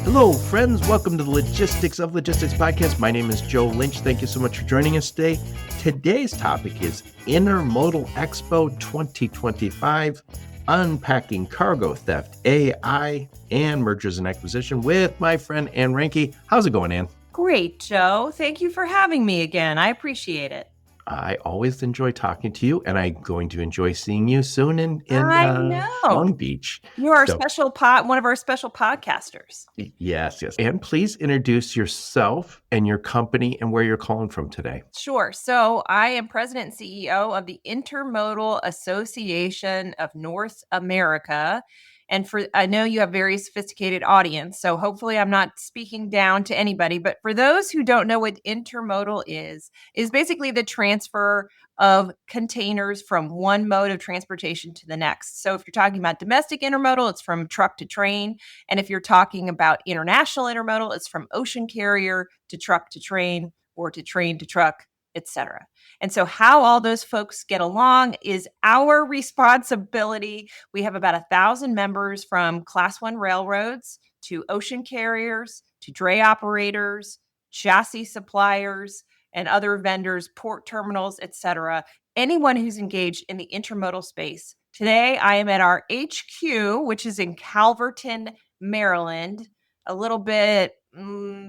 Hello, friends. Welcome to the Logistics of Logistics podcast. My name is Joe Lynch. Thank you so much for joining us today. Today's topic is Intermodal Expo 2025, Unpacking Cargo Theft, AI, and Mergers and Acquisition with my friend Anne Reinke. How's it going, Anne? Great, Joe. Thank you for having me again. I appreciate it. I always enjoy talking to you, and I'm going to enjoy seeing you soon in I know. Long Beach. You are one of our special podcasters. Yes. And please introduce yourself and your company and where you're calling from today. Sure. So I am president and CEO of the Intermodal Association of North America. And I know you have a very sophisticated audience, so hopefully I'm not speaking down to anybody. But for those who don't know what intermodal is basically the transfer of containers from one mode of transportation to the next. So if you're talking about domestic intermodal, it's from truck to train. And if you're talking about international intermodal, it's from ocean carrier to truck to train or to train to truck, etc. And so how all those folks get along is our responsibility. We have about 1,000 members from Class 1 railroads to ocean carriers to dray operators, chassis suppliers, and other vendors, port terminals, etc. Anyone who's engaged in the intermodal space. Today, I am at our HQ, which is in Calverton, Maryland, a little bit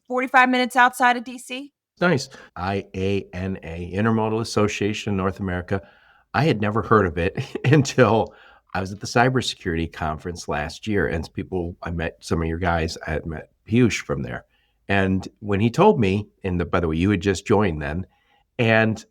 45 minutes outside of DC. Nice. IANA, Intermodal Association North America. I had never heard of it until I was at the cybersecurity conference last year. And I met some of your guys. I had met Piyush from there. And when he told me, by the way, you had just joined then, and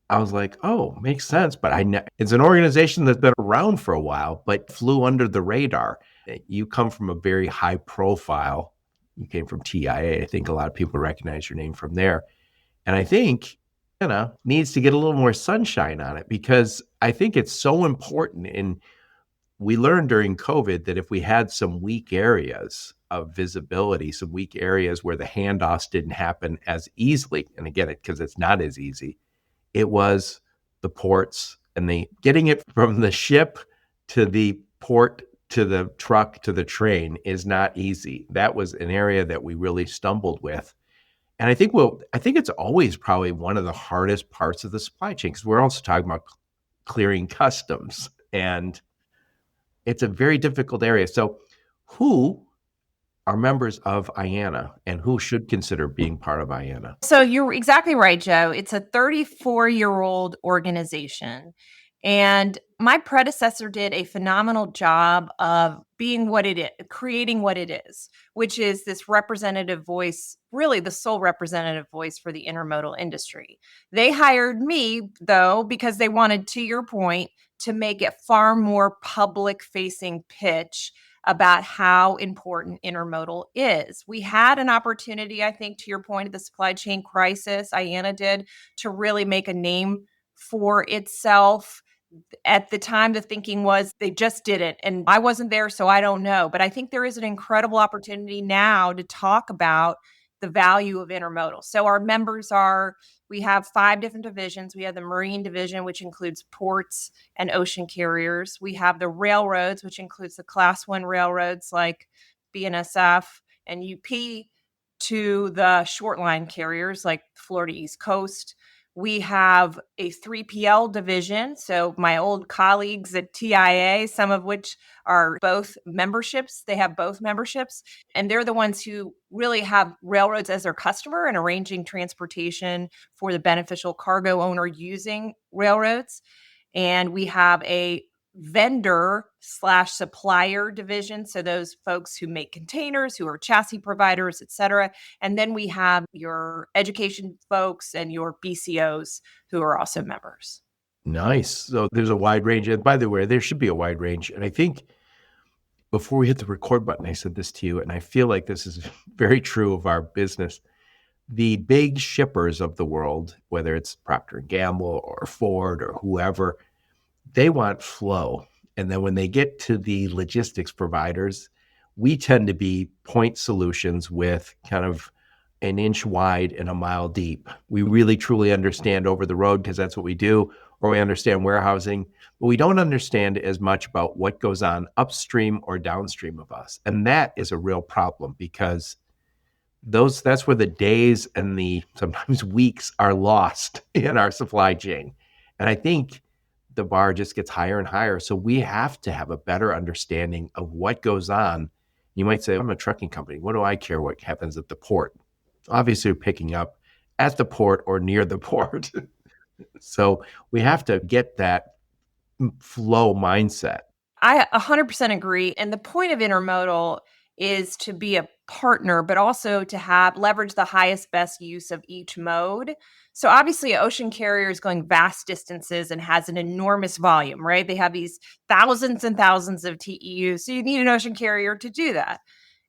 I was like, oh, makes sense. But it's an organization that's been around for a while, but flew under the radar. You come from a very high profile. You came from TIA. I think a lot of people recognize your name from there. And I think, needs to get a little more sunshine on it because I think it's so important. And we learned during COVID that if we had some weak areas of visibility, some weak areas where the handoffs didn't happen as easily, and again, because it's not as easy, it was the ports and getting it from the ship to the port to the truck to the train is not easy. That was an area that we really stumbled with. And I think it's always probably one of the hardest parts of the supply chain because we're also talking about clearing customs and it's a very difficult area. So who are members of IANA and who should consider being part of IANA? So you're exactly right, Joe. It's a 34-year-old organization. And my predecessor did a phenomenal job of being what it is, creating what it is, which is this representative voice, really the sole representative voice for the intermodal industry. They hired me, though, because they wanted, to your point, to make it far more public-facing pitch about how important intermodal is. We had an opportunity, I think, to your point of the supply chain crisis, IANA did, to really make a name for itself. At the time, the thinking was they just didn't. And I wasn't there, so I don't know. But I think there is an incredible opportunity now to talk about the value of intermodal. So our members we have 5 different divisions. We have the Marine Division, which includes ports and ocean carriers. We have the railroads, which includes the Class 1 railroads like BNSF and UP, to the short line carriers like Florida East Coast. We have a 3PL division. So my old colleagues at TIA, some of which are both memberships, they have both memberships, and they're the ones who really have railroads as their customer and arranging transportation for the beneficial cargo owner using railroads. And we have a vendor/supplier division. So those folks who make containers, who are chassis providers, et cetera. And then we have your education folks and your BCOs who are also members. Nice. So there's a wide range. And by the way, there should be a wide range. And I think before we hit the record button, I said this to you, and I feel like this is very true of our business. The big shippers of the world, whether it's Procter & Gamble or Ford or whoever, they want flow. And then when they get to the logistics providers, we tend to be point solutions with kind of an inch wide and a mile deep. We really truly understand over the road because that's what we do, or we understand warehousing, but we don't understand as much about what goes on upstream or downstream of us. And that is a real problem because that's where the days and the sometimes weeks are lost in our supply chain. And I think the bar just gets higher and higher. So we have to have a better understanding of what goes on. You might say, I'm a trucking company. What do I care what happens at the port? Obviously, we're picking up at the port or near the port. So we have to get that flow mindset. I 100% agree. And the point of intermodal is to be a partner, but also to have leverage the highest best use of each mode. So obviously, an ocean carrier is going vast distances and has an enormous volume, right? They have these thousands and thousands of TEUs. So you need an ocean carrier to do that.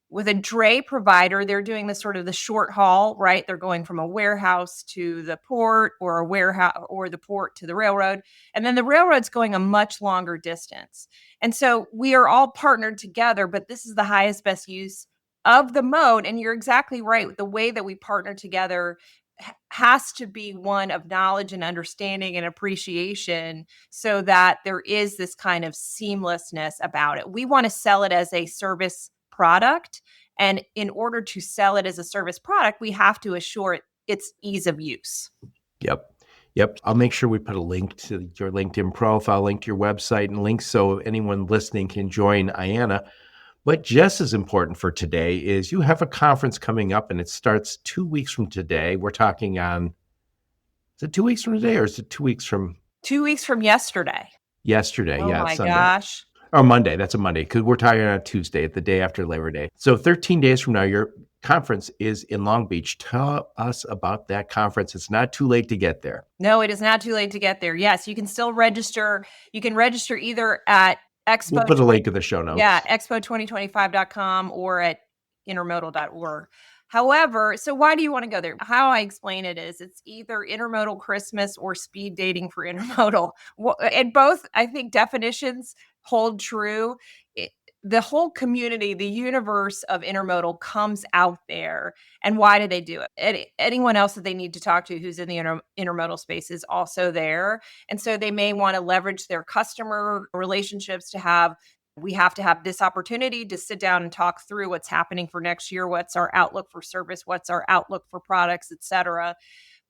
With a dray provider, they're doing the sort of the short haul, right? They're going from a warehouse to the port, or a warehouse or the port to the railroad. And then the railroad's going a much longer distance. And so we are all partnered together, but this is the highest best use of the mode. And you're exactly right. The way that we partner together has to be one of knowledge and understanding and appreciation, so that there is this kind of seamlessness about it. We want to sell it as a service product. And in order to sell it as a service product, we have to assure its ease of use. Yep. Yep. I'll make sure we put a link to your LinkedIn profile, link to your website, and links so anyone listening can join IANA. But just as important for today is you have a conference coming up, and it starts 2 weeks from today. We're talking on, is it 2 weeks from today, or is it 2 weeks from 2 weeks from yesterday? yesterday? Oh Yeah, my Sunday. gosh. Or Monday. That's a Monday, because we're talking on Tuesday, the day after Labor Day. So 13 days from now, your conference is in Long Beach. Tell us about that conference. It's not too late to get there. No, it is not too late to get there. Yes, you can still register. You can register either at Expo. We'll put a link in the show notes. Yeah, expo2025.com or at intermodal.org. However, so why do you want to go there? How I explain it is it's either intermodal Christmas or speed dating for intermodal. And both, I think, definitions hold true. The whole community, the universe of intermodal comes out there. And why do they do it? Anyone else that they need to talk to who's in the intermodal space is also there. And so they may want to leverage their customer relationships we have to have this opportunity to sit down and talk through what's happening for next year, what's our outlook for service, what's our outlook for products, et cetera.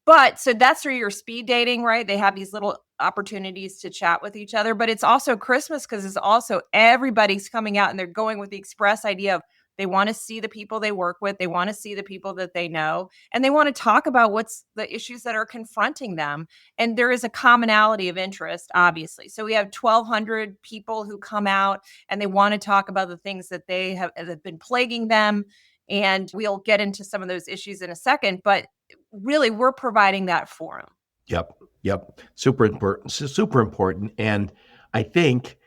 But so that's where you're speed dating, right? They have these little opportunities to chat with each other, but it's also Christmas because it's also everybody's coming out and they're going with the express idea of they want to see the people they work with. They want to see the people that they know, and they want to talk about what's the issues that are confronting them. And there is a commonality of interest, obviously. So we have 1,200 people who come out and they want to talk about the things that they have been plaguing them. And we'll get into some of those issues in a second, but really we're providing that forum. Yep. Super important. Super important. And I think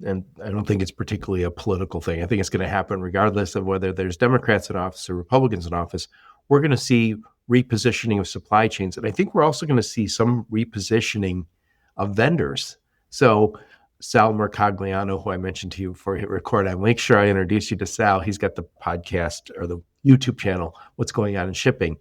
and I don't think it's particularly a political thing. I think it's going to happen regardless of whether there's Democrats in office or Republicans in office. We're going to see repositioning of supply chains. And I think we're also going to see some repositioning of vendors. So Sal Mercogliano, who I mentioned to you before we hit record, I make sure I introduce you to Sal. He's got the podcast or the YouTube channel, What's Going On in Shipping.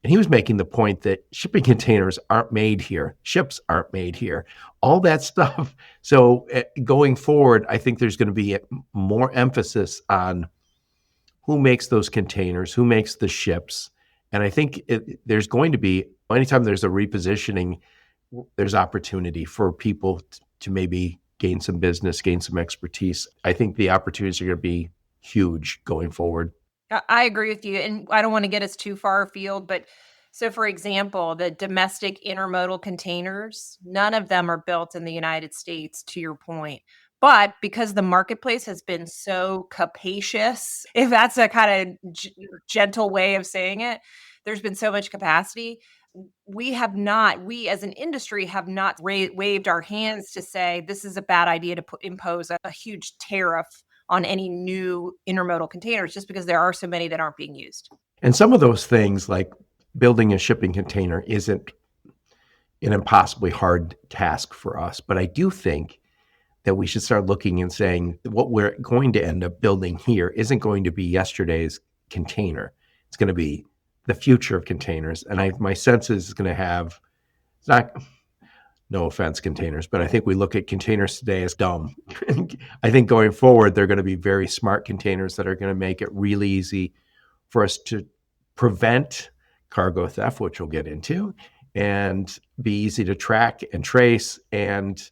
And he was making the point that shipping containers aren't made here. Ships aren't made here. All that stuff. So going forward, I think there's going to be more emphasis on who makes those containers, who makes the ships. And I think there's going to be, anytime there's a repositioning, there's opportunity for people to maybe gain some business, gain some expertise. I think the opportunities are going to be huge going forward. I agree with you. And I don't want to get us too far afield, but so for example, the domestic intermodal containers, none of them are built in the United States, to your point. But because the marketplace has been so capacious, if that's a kind of gentle way of saying it, there's been so much capacity. We as an industry have not waved our hands to say this is a bad idea to impose a huge tariff on any new intermodal containers, just because there are so many that aren't being used. And some of those things, like building a shipping container, isn't an impossibly hard task for us. But I do think that we should start looking and saying what we're going to end up building here isn't going to be yesterday's container. It's going to be the future of containers. And my sense is it's going to have, it's not, No offense, containers, but I think we look at containers today as dumb. I think going forward, they're going to be very smart containers that are going to make it really easy for us to prevent cargo theft, which we'll get into, and be easy to track and trace and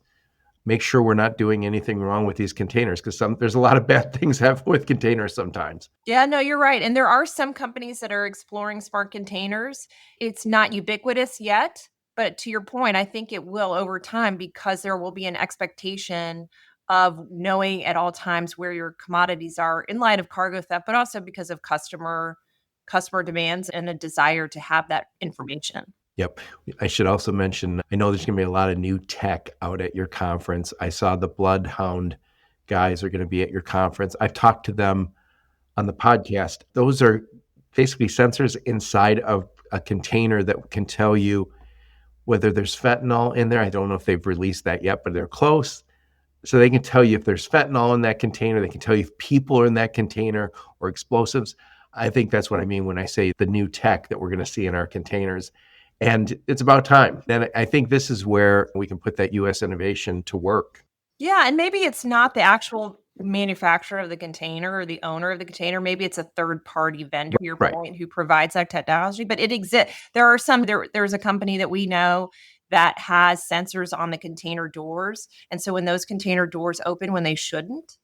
make sure we're not doing anything wrong with these containers, because there's a lot of bad things happen with containers sometimes. Yeah, no, you're right. And there are some companies that are exploring smart containers. It's not ubiquitous yet, but to your point, I think it will over time because there will be an expectation of knowing at all times where your commodities are in light of cargo theft, but also because of customer demands and a desire to have that information. Yep. I should also mention, I know there's going to be a lot of new tech out at your conference. I saw the Bloodhound guys are going to be at your conference. I've talked to them on the podcast. Those are basically sensors inside of a container that can tell you whether there's fentanyl in there. I don't know if they've released that yet, but they're close. So they can tell you if there's fentanyl in that container. They can tell you if people are in that container or explosives. I think that's what I mean when I say the new tech that we're going to see in our containers. And it's about time. And I think this is where we can put that U.S. innovation to work. Yeah, and maybe it's not the actual manufacturer of the container or the owner of the container. Maybe it's a third party vendor, to your Right. point, who provides that technology, but it exists. There are there's a company that we know that has sensors on the container doors. And so when those container doors open when they shouldn't,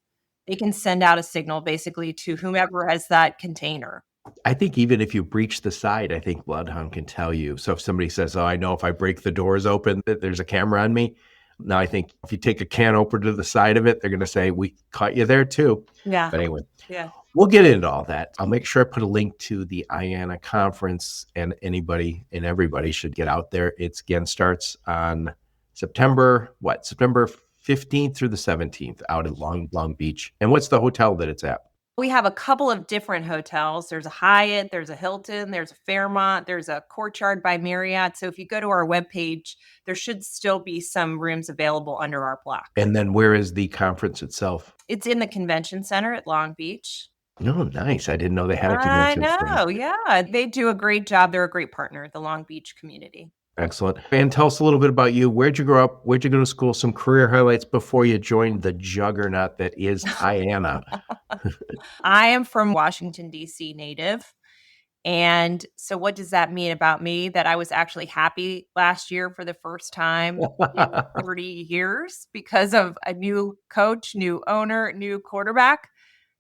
they can send out a signal basically to whomever has that container. I think even if you breach the side, I think Bloodhound can tell you. So if somebody says, "Oh, I know if I break the doors open, that there's a camera on me." Now I think if you take a can opener to the side of it, they're going to say, "We caught you there too." Yeah. But anyway, Yeah. we'll get into all that. I'll make sure I put a link to the IANA conference, and anybody and everybody should get out there. It's again starts on September 15th through the 17th out in Long Beach. And what's the hotel that it's at? We have a couple of different hotels. There's a Hyatt, there's a Hilton, there's a Fairmont, there's a Courtyard by Marriott. So if you go to our webpage, there should still be some rooms available under our block. And then where is the conference itself? It's in the convention center at Long Beach. Oh, nice. I didn't know they had a I convention center. know. Yeah. They do a great job. They're a great partner, the Long Beach community. Excellent. And tell us a little bit about you. Where'd you grow up? Where'd you go to school? Some career highlights before you joined the juggernaut that is IANA. I am from Washington, D.C. native. And so what does that mean about me? That I was actually happy last year for the first time in 30 years because of a new coach, new owner, new quarterback.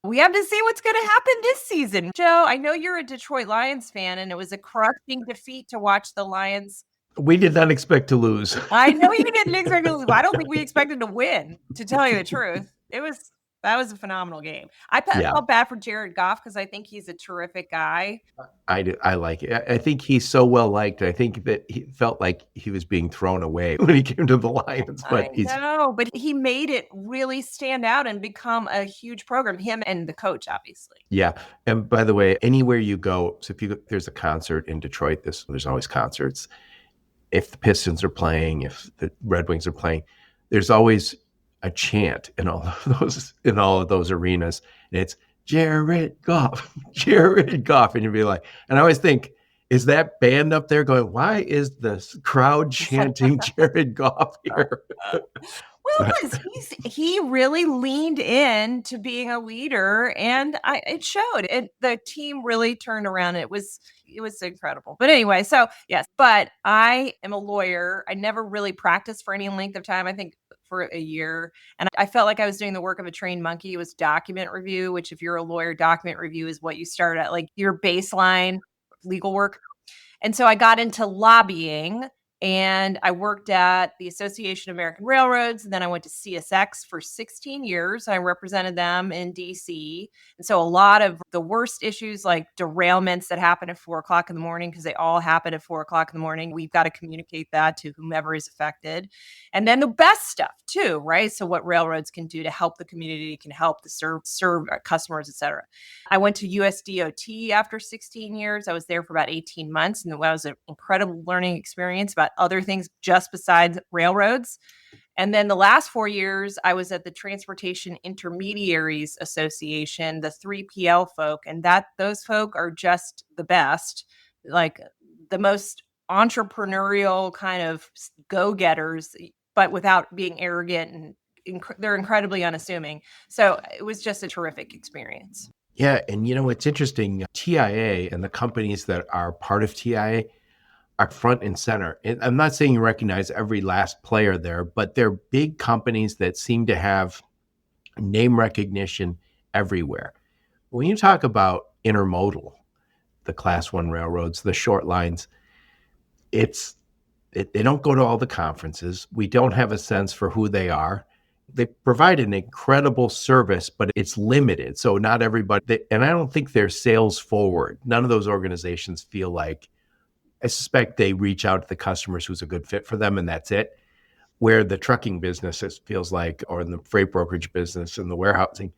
We have to see what's going to happen this season. Joe, I know you're a Detroit Lions fan, and it was a crushing defeat to watch the Lions. We did not expect to lose. I know you didn't expect to lose. I don't think we expected to win, to tell you the truth. That was a phenomenal game. Yeah, felt bad for Jared Goff because I think he's a terrific guy. I like it. I think he's so well liked. I think that he felt like he was being thrown away when he came to the Lions, I but he's know, but he made it really stand out and become a huge program, him and the coach, obviously. yeah. And by the way, anywhere you go, so there's a concert in Detroit, there's always concerts. If the Pistons are playing, if the Red Wings are playing, there's always a chant in all of those arenas, and it's Jared Goff, Jared Goff, and you'd be like, and I always think, is that band up there going, why is the crowd chanting Jared Goff here? Well, he really leaned in to being a leader, and it showed. The team really turned around. It was incredible. But anyway, so yes, but I am a lawyer. I never really practiced for any length of time. I think for a year, and I felt like I was doing the work of a trained monkey. It was document review, which if you're a lawyer, document review is what you start at, like your baseline legal work. And so I got into lobbying and I worked at the Association of American Railroads. And then I went to CSX for 16 years. I represented them in DC. And so a lot of the worst issues like derailments that happen at 4 o'clock in the morning, because they all happen at 4 o'clock in the morning, we've got to communicate that to whomever is affected. And then the best stuff too, right? So what railroads can do to help the community, can help to serve customers, et cetera. I went to USDOT after 16 years. I was there for about 18 months. And that was an incredible learning experience about other things just besides railroads. And then the last 4 years, I was at the Transportation Intermediaries Association, the 3PL folk. And those folk are just the best, like the most entrepreneurial kind of go-getters, but without being arrogant, and they're incredibly unassuming. So it was just a terrific experience. Yeah, and it's interesting. TIA and the companies that are part of TIA are front and center. And I'm not saying you recognize every last player there, but they're big companies that seem to have name recognition everywhere. When you talk about intermodal, the class one railroads, the short lines, they don't go to all the conferences. We don't have a sense for who they are. They provide an incredible service, but it's limited. So not everybody, and I don't think they're sales forward. None of those organizations feel like, I suspect they reach out to the customers who's a good fit for them, and that's it. Where the trucking business feels like, or in the freight brokerage business and the warehousing,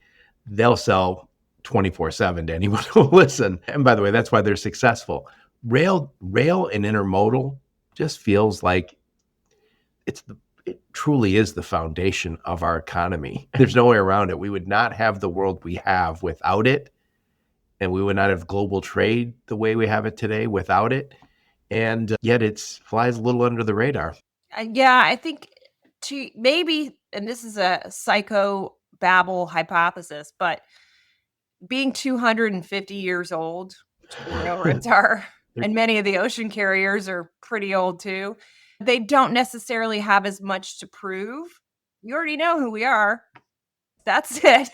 they'll sell 24/7 to anyone who will listen. And by the way, that's why they're successful. Rail and intermodal just feels like it truly is the foundation of our economy. There's no way around it. We would not have the world we have without it, and we would not have global trade the way we have it today without it. And yet it flies a little under the radar. Yeah, I think to maybe, and this is a psycho babble hypothesis, but being 250 years old, which the railroads are, and many of the ocean carriers are pretty old too, they don't necessarily have as much to prove. You already know who we are. That's it.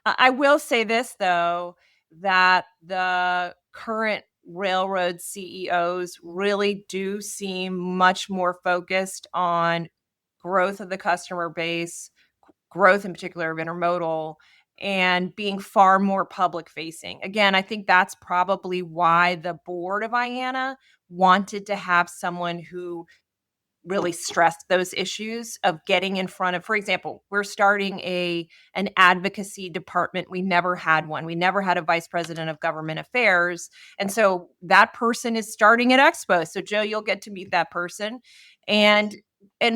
I will say this, though, that the current railroad CEOs really do seem much more focused on growth of the customer base, growth in particular of intermodal, and being far more public facing. Again, I think that's probably why the board of IANA wanted to have someone who really stressed those issues of getting in front of, for example, we're starting an advocacy department. We never had one. We never had a vice president of government affairs. And so that person is starting at Expo. So Joe, you'll get to meet that person. And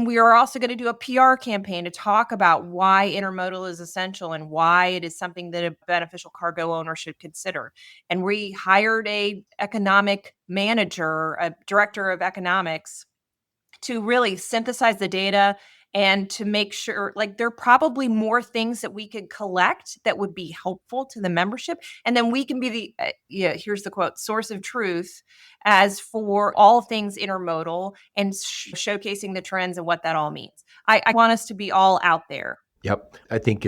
we are also going to do a PR campaign to talk about why intermodal is essential and why it is something that a beneficial cargo owner should consider. And we hired a economic manager, a director of economics, to really synthesize the data and to make sure, like, there are probably more things that we could collect that would be helpful to the membership. And then we can be the, here's the quote, source of truth as for all things intermodal and showcasing the trends and what that all means. I want us to be all out there. Yep. I think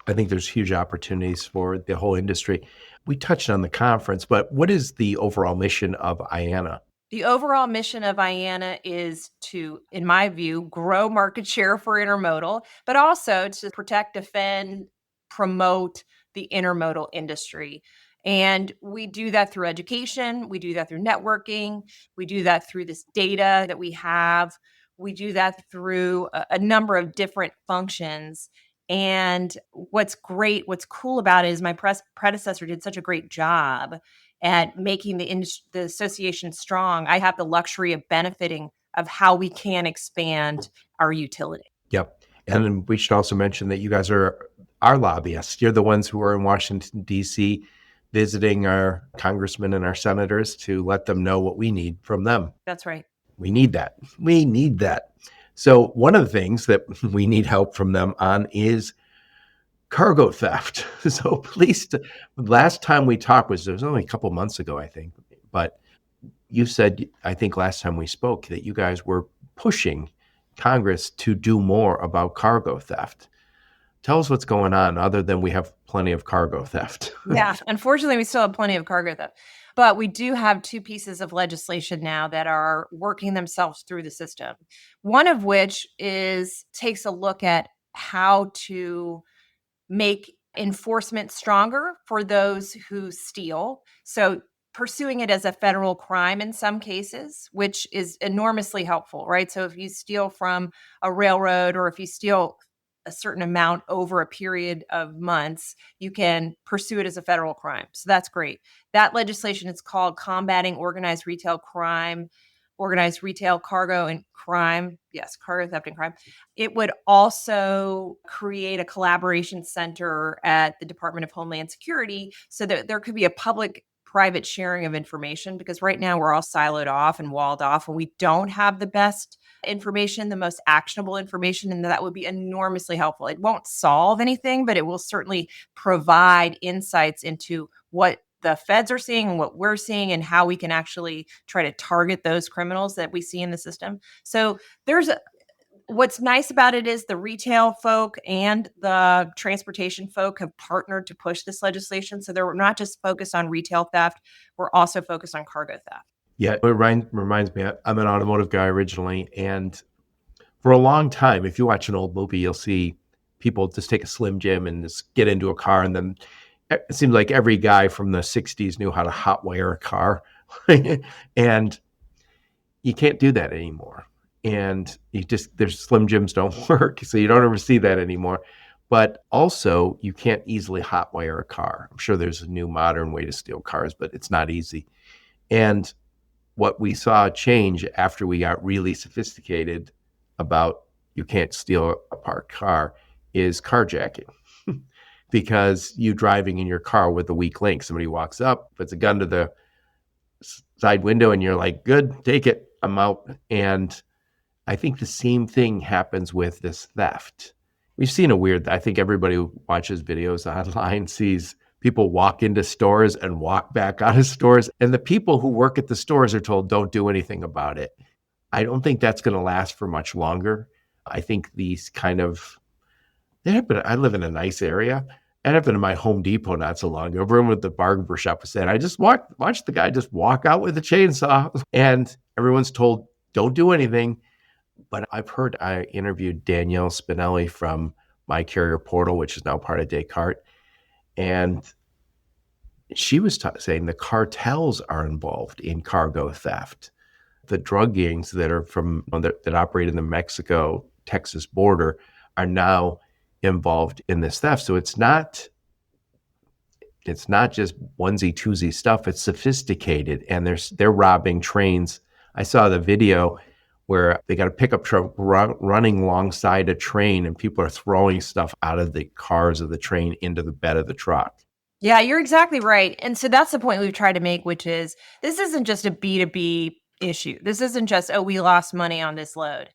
there's huge opportunities for the whole industry. We touched on the conference, but what is the overall mission of IANA? The overall mission of IANA is to, in my view, grow market share for intermodal, but also to protect, defend, promote the intermodal industry. And we do that through education. We do that through networking. We do that through this data that we have. We do that through a number of different functions. And what's cool about it is my predecessor did such a great job at making the association strong. I have the luxury of benefiting of how we can expand our utility. Yep. And then we should also mention that you guys are our lobbyists. You're the ones who are in Washington, D.C., visiting our congressmen and our senators to let them know what we need from them. That's right. We need that. We need that. So one of the things that we need help from them on is cargo theft. So please, last time we talked it was only a couple months ago, I think. But you said, I think last time we spoke, that you guys were pushing Congress to do more about cargo theft. Tell us what's going on, other than we have plenty of cargo theft. Yeah, unfortunately, we still have plenty of cargo theft. But we do have two pieces of legislation now that are working themselves through the system. One of which takes a look at how to make enforcement stronger for those who steal. So pursuing it as a federal crime in some cases, which is enormously helpful, right? So if you steal from a railroad, or if you steal a certain amount over a period of months, you can pursue it as a federal crime. So that's great. That legislation is called Combating Organized Retail Crime, Organized Retail Cargo and Crime. Yes, cargo theft and crime. It would also create a collaboration center at the Department of Homeland Security so that there could be a public private sharing of information, because right now we're all siloed off and walled off, and we don't have the best information, the most actionable information, and that would be enormously helpful. It won't solve anything, but it will certainly provide insights into what the feds are seeing and what we're seeing and how we can actually try to target those criminals that we see in the system. So there's what's nice about it is the retail folk and the transportation folk have partnered to push this legislation. So they're not just focused on retail theft, we're also focused on cargo theft. Yeah, it reminds me, I'm an automotive guy originally, and for a long time, if you watch an old movie, you'll see people just take a Slim Jim and just get into a car, and then it seems like every guy from the 60s knew how to hotwire a car. And you can't do that anymore. And there's Slim Jims don't work, so you don't ever see that anymore. But also, you can't easily hotwire a car. I'm sure there's a new modern way to steal cars, but it's not easy. And what we saw change after we got really sophisticated about you can't steal a parked car is carjacking. Because you driving in your car with a weak link, somebody walks up, puts a gun to the side window, and you're like, good, take it, I'm out. And I think the same thing happens with this theft. We've seen I think everybody who watches videos online sees people walk into stores and walk back out of stores. And the people who work at the stores are told, don't do anything about it. I don't think that's going to last for much longer. I think these kind of, I live in a nice area. And I've been in my Home Depot not so long ago. Room with the barber shop was said, I just watched the guy just walk out with a chainsaw. And everyone's told, don't do anything. But I interviewed Danielle Spinelli from My Carrier Portal, which is now part of Descartes. And she was saying the cartels are involved in cargo theft. The drug gangs that are that operate in the Mexico-Texas border are now involved in this theft. So it's not just onesie twosie stuff. It's sophisticated, and they're robbing trains. I saw the video where they got a pickup truck running alongside a train, and people are throwing stuff out of the cars of the train into the bed of the truck. Yeah, you're exactly right. And so that's the point we've tried to make, which is this isn't just a B2B issue. This isn't just, oh, we lost money on this load,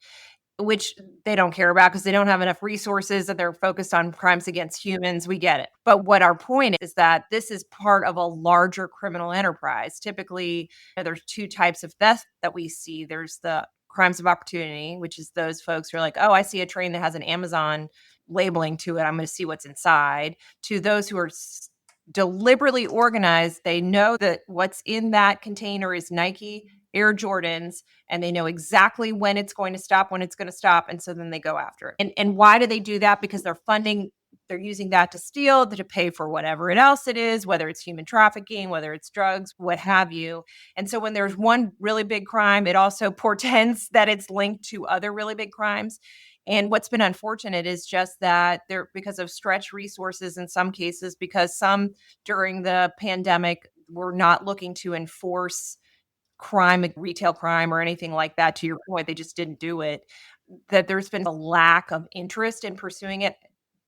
which they don't care about because they don't have enough resources and they're focused on crimes against humans. We get it. But what our point is that this is part of a larger criminal enterprise. Typically, there's two types of theft that we see. There's the crimes of opportunity, which is those folks who are like, oh, I see a train that has an Amazon labeling to it. I'm going to see what's inside. To those who are deliberately organized, they know that what's in that container is Nike Air Jordans, and they know exactly when it's going to stop, and so then they go after it. And why do they do that? Because they're using that to steal, to pay for whatever else it is, whether it's human trafficking, whether it's drugs, what have you. And so when there's one really big crime, it also portends that it's linked to other really big crimes. And what's been unfortunate is just that because of stretched resources in some cases, because some during the pandemic were not looking to enforce crime, retail crime or anything like that. To your point, they just didn't do it. That there's been a lack of interest in pursuing it.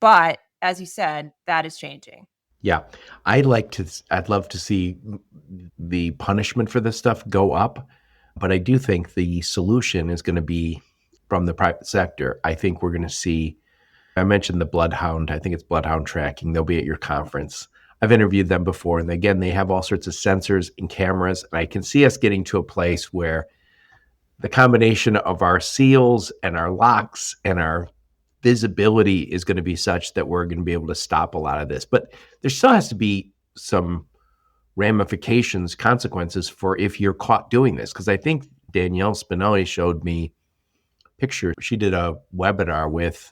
But as you said, that is changing. Yeah, I'd love to see the punishment for this stuff go up, but I do think the solution is going to be from the private sector. I think we're going to see, I mentioned the Bloodhound, I think it's Bloodhound Tracking. They'll be at your conference. I've interviewed them before, and again, they have all sorts of sensors and cameras, and I can see us getting to a place where the combination of our seals and our locks and our visibility is going to be such that we're going to be able to stop a lot of this. But there still has to be some ramifications, consequences for if you're caught doing this. Because I think Danielle Spinelli showed me a picture. She did a webinar with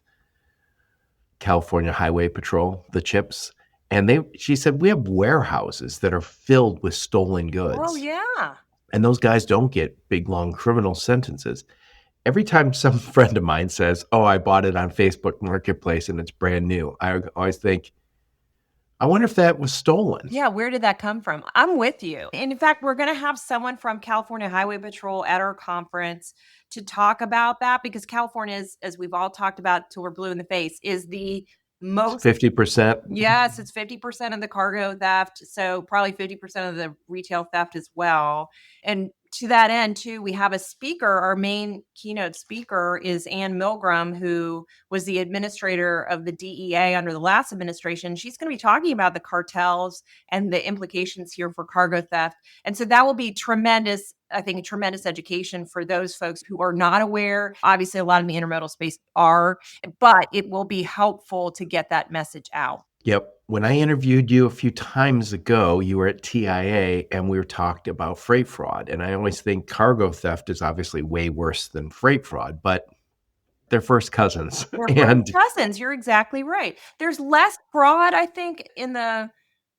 California Highway Patrol, the CHIPs, and she said, we have warehouses that are filled with stolen goods. Oh, yeah. And those guys don't get big, long criminal sentences. Every time some friend of mine says, oh, I bought it on Facebook Marketplace and it's brand new, I always think, I wonder if that was stolen. Yeah, where did that come from? I'm with you. And in fact, we're going to have someone from California Highway Patrol at our conference to talk about that, because California is, as we've all talked about till we're blue in the face, is the Most 50%. Yes, it's 50% of the cargo theft, so probably 50% of the retail theft as well. And to that end, too, we have a speaker. Our main keynote speaker is Anne Milgram, who was the administrator of the DEA under the last administration. She's going to be talking about the cartels and the implications here for cargo theft. And so that will be tremendous, I think, a tremendous education for those folks who are not aware. Obviously, a lot in the intermodal space are, but it will be helpful to get that message out. Yep. When I interviewed you a few times ago, you were at TIA and we were talked about freight fraud. And I always think cargo theft is obviously way worse than freight fraud, but they're first cousins. They're first And cousins, you're exactly right. There's less fraud, I think, in the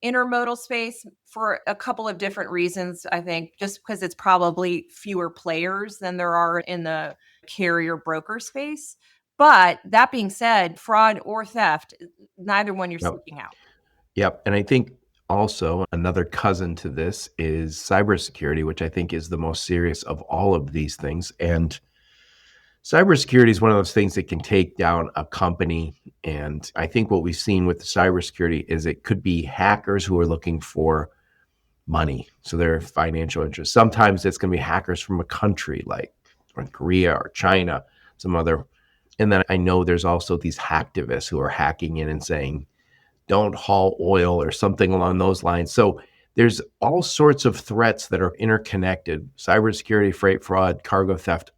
intermodal space for a couple of different reasons, I think, just because it's probably fewer players than there are in the carrier broker space. But that being said, fraud or theft, neither one you're yep, seeking out. yep. And I think also another cousin to this is cybersecurity, which I think is the most serious of all of these things. And cybersecurity is one of those things that can take down a company. And I think what we've seen with the cybersecurity is it could be hackers who are looking for money. So their financial interests. Sometimes it's going to be hackers from a country like Korea or China, some other. And then I know there's also these hacktivists who are hacking in and saying, don't haul oil or something along those lines. So there's all sorts of threats that are interconnected: cybersecurity, freight fraud, cargo theft,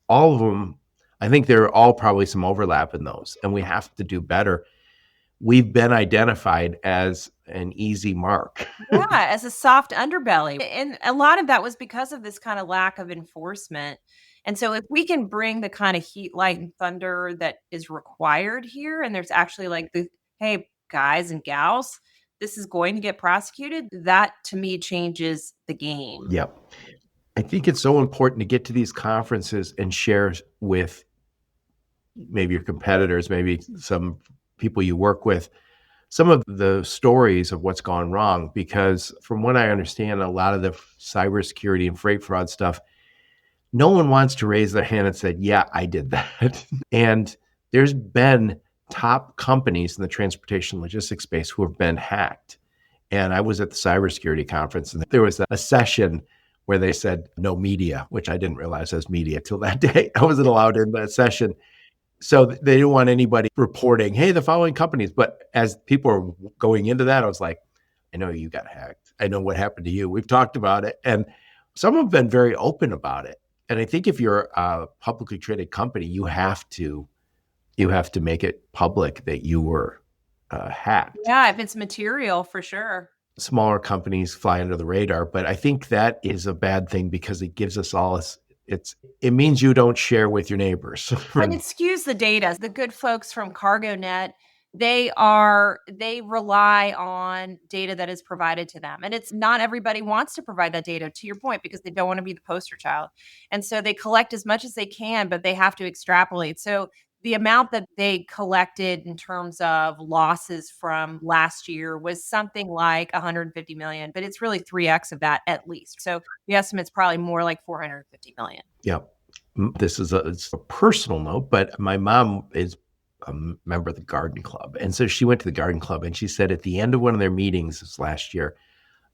all of them. I think there are all probably some overlap in those, and we have to do better. We've been identified as an easy mark. Yeah, as a soft underbelly. And a lot of that was because of this kind of lack of enforcement. And so if we can bring the kind of heat, light, and thunder that is required here, and there's actually like the, hey, guys and gals, this is going to get prosecuted, that to me changes the game. Yep. I think it's so important to get to these conferences and share with maybe your competitors, maybe some people you work with, some of the stories of what's gone wrong. Because from what I understand, a lot of the cybersecurity and freight fraud stuff, no one wants to raise their hand and said, yeah, I did that. And there's been top companies in the transportation logistics space who have been hacked. And I was at the cybersecurity conference, and there was a session where they said no media, which I didn't realize as media till that day. I wasn't allowed in that session. So they didn't want anybody reporting, hey, the following companies. But as people are going into that, I was like, I know you got hacked. I know what happened to you. We've talked about it. And some have been very open about it. And I think if you're a publicly traded company, you have to make it public that you were hacked. Yeah, if it's material, for sure. Smaller companies fly under the radar, but I think that is a bad thing because it gives us all it means you don't share with your neighbors. And it skews the data. The good folks from CargoNet, they rely on data that is provided to them. And it's not everybody wants to provide that data, to your point, because they don't want to be the poster child. And so they collect as much as they can, but they have to extrapolate. So the amount that they collected in terms of losses from last year was something like 150 million, but it's really 3x of that at least. So the estimate's probably more like 450 million. Yep. This is it's a personal note, but my mom is a member of the garden club. And so she went to the garden club, and she said at the end of one of their meetings this last year,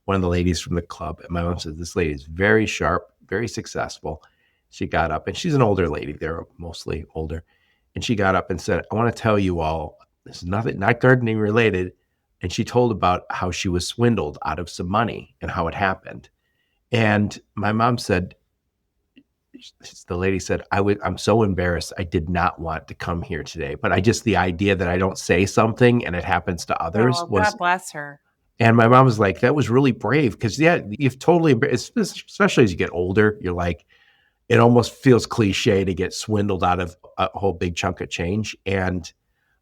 one of the ladies from the club, and my mom said, this lady is very sharp, very successful. She got up, and she's an older lady. They're mostly older. And she got up and said, I want to tell you all, this is not gardening related. And she told about how she was swindled out of some money and how it happened. And my mom said, the lady said, I'm so embarrassed. I did not want to come here today, but the idea that I don't say something and it happens to others Oh, was, God bless her. and my mom was like, that was really brave. Because yeah, you've totally, especially as you get older, you're like, it almost feels cliche to get swindled out of a whole big chunk of change. And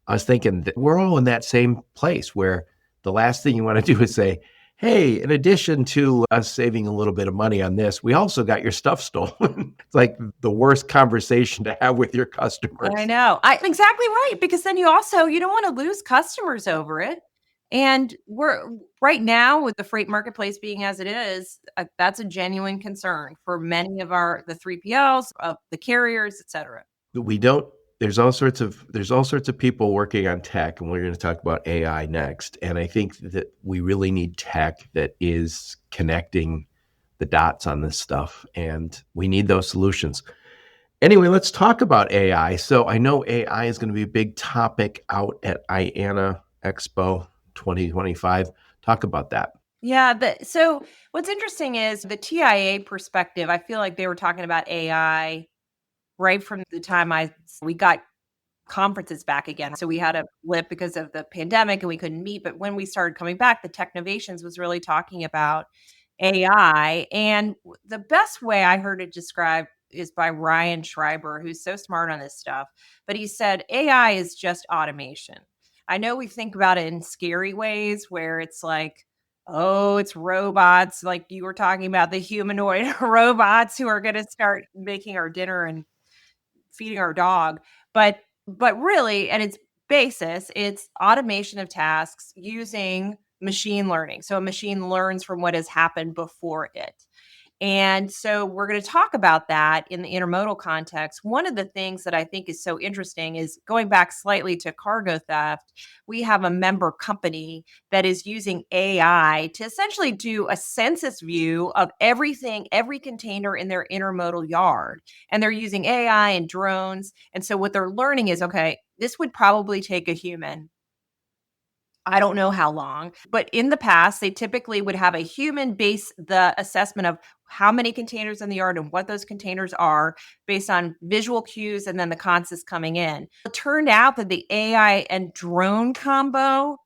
I was thinking that we're all in that same place where the last thing you want to do is say, hey, in addition to us saving a little bit of money on this, we also got your stuff stolen. It's like the worst conversation to have with your customers. I know. Exactly right, because then you don't want to lose customers over it. And we're right now with the freight marketplace being as it is, that's a genuine concern for many of the 3PLs, of the carriers, et cetera. We don't there's all sorts of people working on tech, and we're going to talk about AI next. And I think that we really need tech that is connecting the dots on this stuff, and we need those solutions. Anyway, let's talk about AI. So I know AI is going to be a big topic out at IANA Expo 2025. Talk about that. Yeah. So what's interesting is the TIA perspective. I feel like they were talking about AI right from the time we got conferences back again. So we had a blip because of the pandemic and we couldn't meet. But when we started coming back, the Technovations was really talking about AI. And the best way I heard it described is by Ryan Schreiber, who's so smart on this stuff. But he said AI is just automation. I know we think about it in scary ways where it's like, oh, it's robots, like you were talking about the humanoid robots who are going to start making our dinner and feeding our dog. But really, at its basis, it's automation of tasks using machine learning. So a machine learns from what has happened before it. And so we're going to talk about that in the intermodal context. One of the things that I think is so interesting is going back slightly to cargo theft. We have a member company that is using AI to essentially do a census view of everything, every container in their intermodal yard. And they're using AI and drones. And so what they're learning is okay, this would probably take a human. I don't know how long, but in the past, they typically would have a human base the assessment of how many containers in the yard and what those containers are based on visual cues and then the consists coming in. It turned out that the AI and drone combo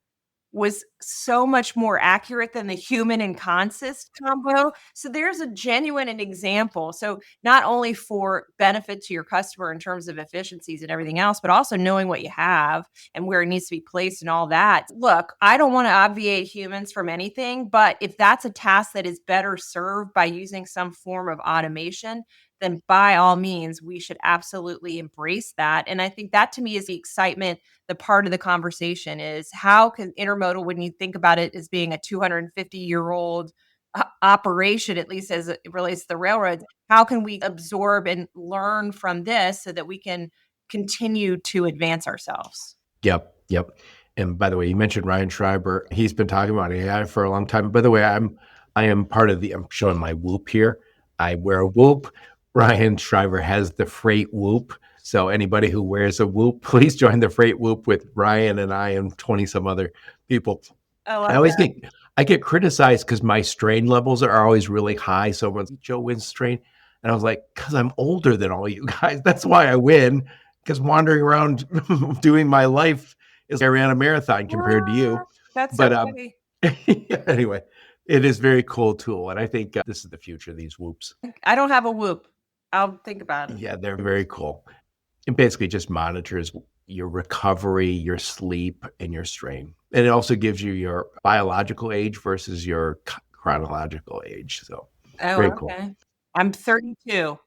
was so much more accurate than the human and consist combo. So there's a genuine an example. So not only for benefit to your customer in terms of efficiencies and everything else, but also knowing what you have and where it needs to be placed and all that. Look, I don't want to obviate humans from anything, but if that's a task that is better served by using some form of automation, then by all means, we should absolutely embrace that. And I think that to me is the excitement. The part of the conversation is how can intermodal, when you think about it as being a 250-year-old operation, at least as it relates to the railroads, how can we absorb and learn from this so that we can continue to advance ourselves? Yep, yep. And by the way, you mentioned Ryan Schreiber. He's been talking about AI for a long time. By the way, I am part of the. I'm showing my Whoop here. I wear a Whoop. Ryan Schreiber has the Freight Whoop. So anybody who wears a Whoop, please join the Freight Whoop with Ryan and I and 20 some other people. I I love always that. get I get criticized because my strain levels are always really high. So everyone's Joe wins strain, and I was like, because I'm older than all you guys. That's why I win. Because wandering around doing my life is I ran a marathon compared to you. That's so But funny. anyway, it is a very cool tool, and I think this is the future. These whoops, I don't have a whoop. I'll think about it. yeah, they're very cool. It basically just monitors your recovery, your sleep, and your strain. And it also gives you your biological age versus your chronological age. So Oh, very cool. okay. I'm 32.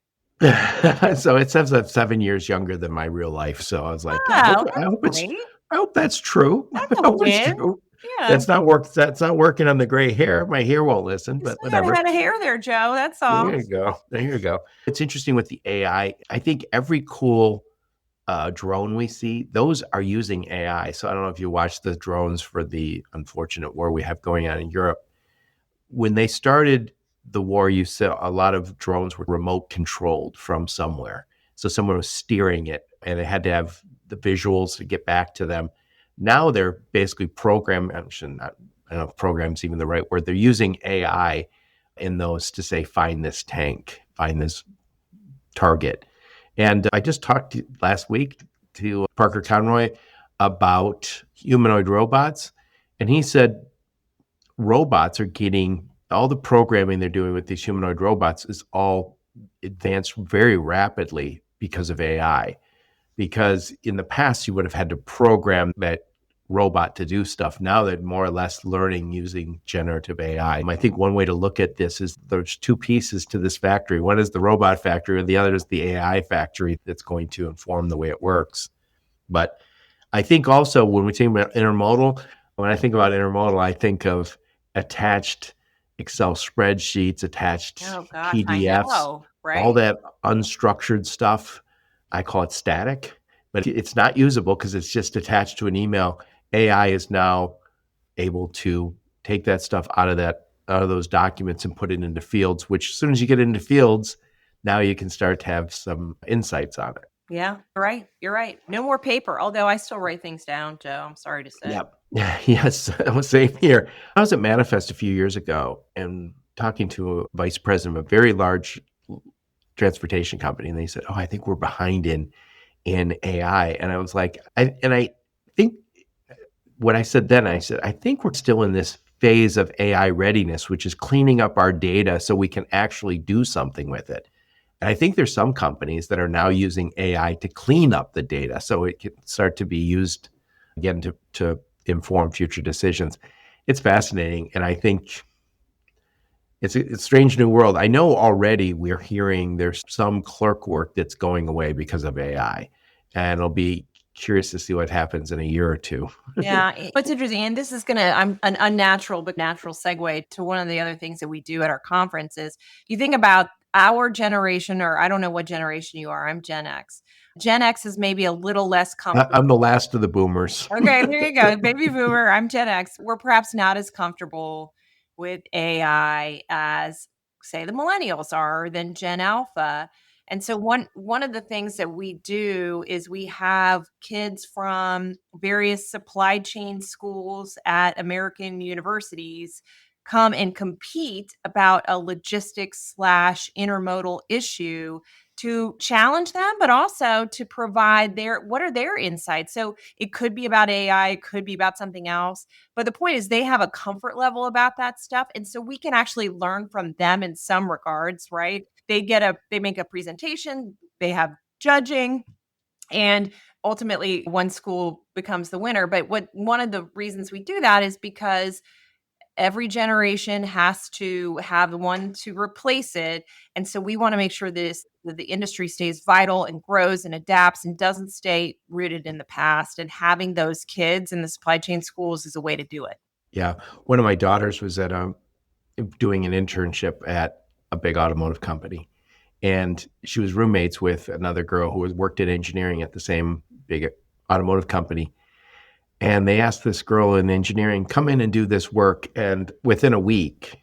So it says I'm 7 years younger than my real life. So I was like, I hope Oh, I that's hope it's great. I hope that's true. That's I a hope it's win. true. Yeah. That's not working on the gray hair. My hair won't listen, You but still got a whatever. head of hair there, Joe. That's all. There you go. There you go. It's interesting with the AI. I think every cool drone we see, those are using AI. So I don't know if you watched the drones for the unfortunate war we have going on in Europe. When they started the war, you saw a lot of drones were remote controlled from somewhere. So someone was steering it and it had to have the visuals to get back to them. Now they're basically programmed. I don't know if program's even the right word. They're using AI in those to say, find this tank, find this target. And I just talked last week to Parker Conroy about humanoid robots. And he said robots are getting all the programming they're doing with these humanoid robots is all advanced very rapidly because of AI. Because in the past, you would have had to program that robot to do stuff. Now they're more or less learning using generative AI. I think one way to look at this is there's two pieces to this factory. One is the robot factory, and the other is the AI factory that's going to inform the way it works. But I think also when we think about intermodal, when I think about intermodal, I think of attached Excel spreadsheets, attached Oh gosh, I PDFs, know, all right? that unstructured stuff. I call it static. but it's not usable because it's just attached to an email. AI is now able to take that stuff out of those documents and put it into fields, which as soon as you get into fields, now you can start to have some insights on it. Yeah, right. You're right. No more paper, although I still write things down, Joe. I'm sorry to say. Yep. Yes. Same here. I was at Manifest a few years ago and talking to a vice president of a very large transportation company, and they said, "Oh, I think we're behind in AI." And I was like, I think what I said then, I said, I think we're still in this phase of AI readiness, which is cleaning up our data so we can actually do something with it. And I think there's some companies that are now using AI to clean up the data so it can start to be used again to inform future decisions. It's fascinating. And I think it's a strange new world. I know already we're hearing there's some clerk work that's going away because of AI. And it'll be curious to see what happens in a year or two. Yeah, what's interesting, and this is I'm an unnatural but natural segue to one of the other things that we do at our conferences. You think about our generation, or I don't know what generation you are. I'm Gen X. Gen X is maybe a little less comfortable. I'm the last of the boomers. Okay, there you go. Baby boomer, I'm Gen X. We're perhaps not as comfortable with AI as, say, the millennials are than Gen Alpha. And so one of the things that we do is we have kids from various supply chain schools at American universities come and compete about a logistics slash intermodal issue to challenge them, but also to provide what are their insights. So it could be about AI, it could be about something else. But the point is they have a comfort level about that stuff. And so we can actually learn from them in some regards, right? They make a presentation, they have judging, and ultimately one school becomes the winner. But one of the reasons we do that is because every generation has to have one to replace it. And so we want to make sure that the industry stays vital and grows and adapts and doesn't stay rooted in the past. And having those kids in the supply chain schools is a way to do it. Yeah. One of my daughters was doing an internship at a big automotive company. And she was roommates with another girl who worked in engineering at the same big automotive company. And they asked this girl in engineering, come in and do this work. And within a week,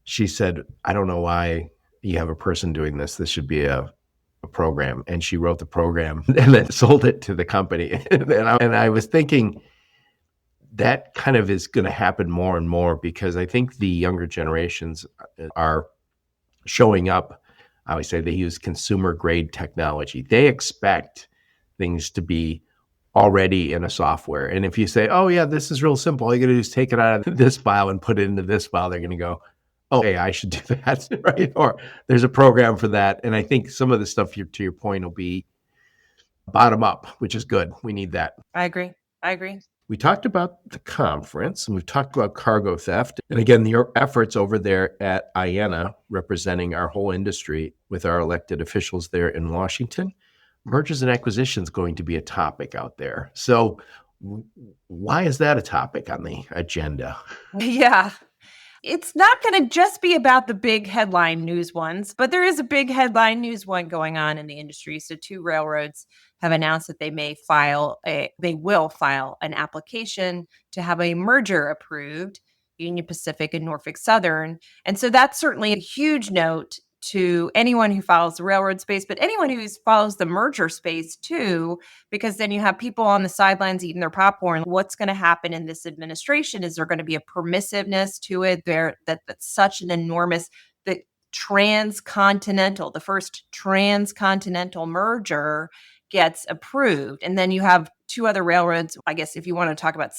she said, I don't know why you have a person doing this. This should be a program. And she wrote the program and then sold it to the company. And I was thinking that kind of is going to happen more and more because I think the younger generations are showing up. I always say they use consumer grade technology. They expect things to be already in a software. And if you say, oh, yeah, this is real simple, all you got to do is take it out of this file and put it into this file, they're going to go, oh, hey, I should do that, right? Or there's a program for that. And I think some of the stuff, to your point, will be bottom up, which is good. We need that. I agree. I agree. We talked about the conference and we've talked about cargo theft. And again, your efforts over there at IANA representing our whole industry with our elected officials there in Washington. Mergers and acquisitions going to be a topic out there. So why is that a topic on the agenda? Yeah. It's not going to just be about the big headline news ones, but there is a big headline news one going on in the industry. So two railroads have announced that they will file an application to have a merger approved, Union Pacific and Norfolk Southern. And so that's certainly a huge note to anyone who follows the railroad space, but anyone who follows the merger space too, because then you have people on the sidelines eating their popcorn. What's going to happen in this administration? Is there going to be a permissiveness to it that's such an enormous, the first transcontinental merger gets approved. And then you have two other railroads, I guess if you want to talk about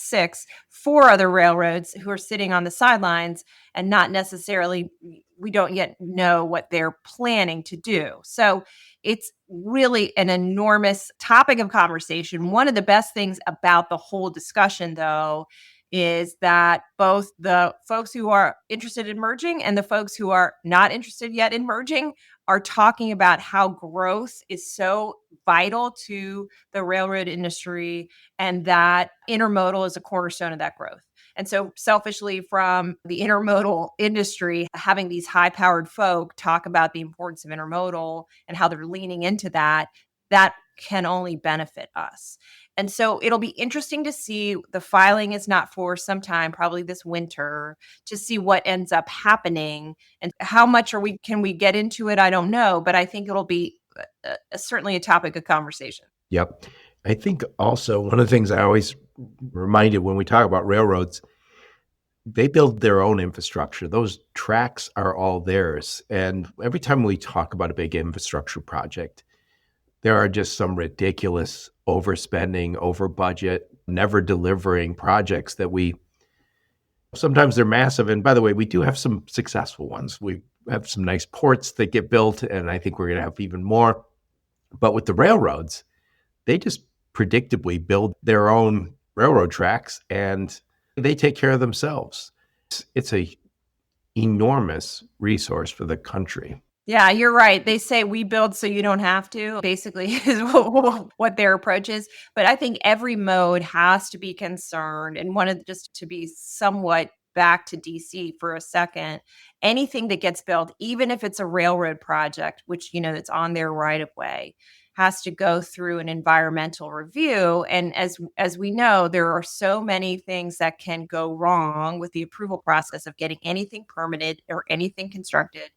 four other railroads who are sitting on the sidelines and not necessarily, we don't yet know what they're planning to do. So it's really an enormous topic of conversation. One of the best things about the whole discussion, though, is that both the folks who are interested in merging and the folks who are not interested yet in merging are talking about how growth is so vital to the railroad industry and that intermodal is a cornerstone of that growth. And so selfishly from the intermodal industry, having these high-powered folk talk about the importance of intermodal and how they're leaning into that can only benefit us. And so it'll be interesting to see. The filing is not for some time, probably this winter, to see what ends up happening and how much can we get into it. I don't know, but I think it'll be certainly a topic of conversation. Yep. I think also one of the things I always reminded when we talk about railroads, they build their own infrastructure. Those tracks are all theirs. And every time we talk about a big infrastructure project, there are just some ridiculous overspending, over budget, never delivering projects that sometimes they're massive. And by the way, we do have some successful ones. We have some nice ports that get built, and I think we're going to have even more. But with the railroads, they just predictably build their own railroad tracks and they take care of themselves. It's a enormous resource for the country. Yeah, you're right. They say we build so you don't have to, basically, is what their approach is. But I think every mode has to be concerned and wanted just to be somewhat back to DC for a second. Anything that gets built, even if it's a railroad project, which, that's on their right of way, has to go through an environmental review. And as we know, there are so many things that can go wrong with the approval process of getting anything permitted or anything constructed.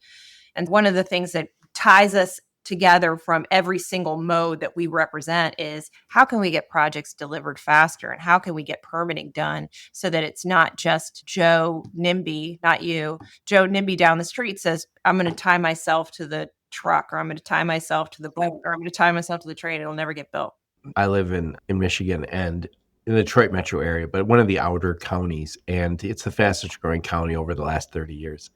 And one of the things that ties us together from every single mode that we represent is how can we get projects delivered faster, and how can we get permitting done so that it's not just Joe NIMBY, not you, Joe NIMBY down the street says, I'm going to tie myself to the truck, or I'm going to tie myself to the boat, or I'm going to tie myself to the train. It'll never get built. I live in Michigan and in the Detroit metro area, but one of the outer counties, and it's the fastest growing county over the last 30 years.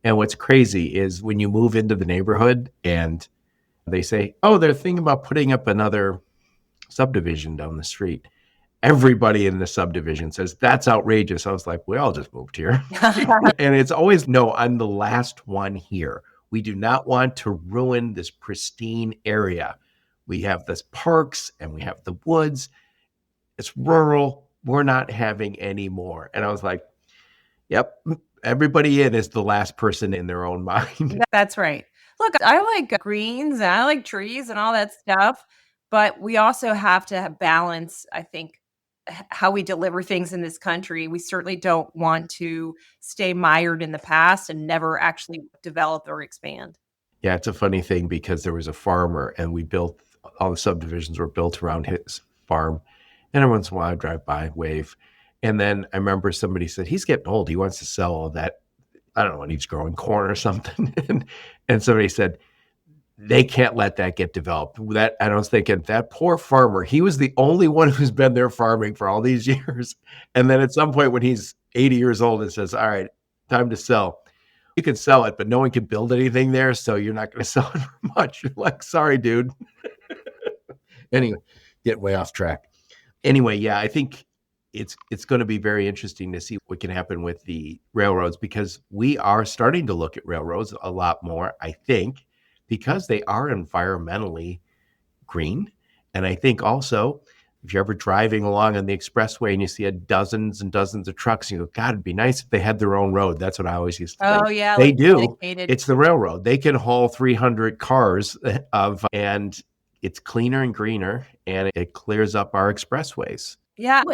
And what's crazy is when you move into the neighborhood and they say, oh, they're thinking about putting up another subdivision down the street. Everybody in the subdivision says, that's outrageous. I was like, we all just moved here. And it's always, no, I'm the last one here. We do not want to ruin this pristine area. We have this parks and we have the woods. It's rural. We're not having any more. And I was like, yep, everybody in is the last person in their own mind. That's right. Look, I like greens and I like trees and all that stuff, but we also have to balance, I think, how we deliver things in this country. We certainly don't want to stay mired in the past and never actually develop or expand. Yeah, it's a funny thing because there was a farmer and all the subdivisions were built around his farm. And every once in a while I drive by, wave. And then I remember somebody said, he's getting old. He wants to sell all that. I don't know, when he's growing corn or something. and somebody said, they can't let that get developed. And I was thinking, that poor farmer, he was the only one who's been there farming for all these years. And then at some point when he's 80 years old and says, all right, time to sell. You can sell it, but no one can build anything there. So you're not going to sell it for much. You're like, sorry, dude. Anyway, get way off track. Anyway, yeah, I think it's going to be very interesting to see what can happen with the railroads, because we are starting to look at railroads a lot more, I think, because they are environmentally green. And I think also, if you're ever driving along on the expressway and you see dozens and dozens of trucks, you go, God, it'd be nice if they had their own road. That's what I always used to think. Oh, yeah. They like do. dedicated. It's the railroad. They can haul 300 cars and it's cleaner and greener, and it clears up our expressways. Yeah.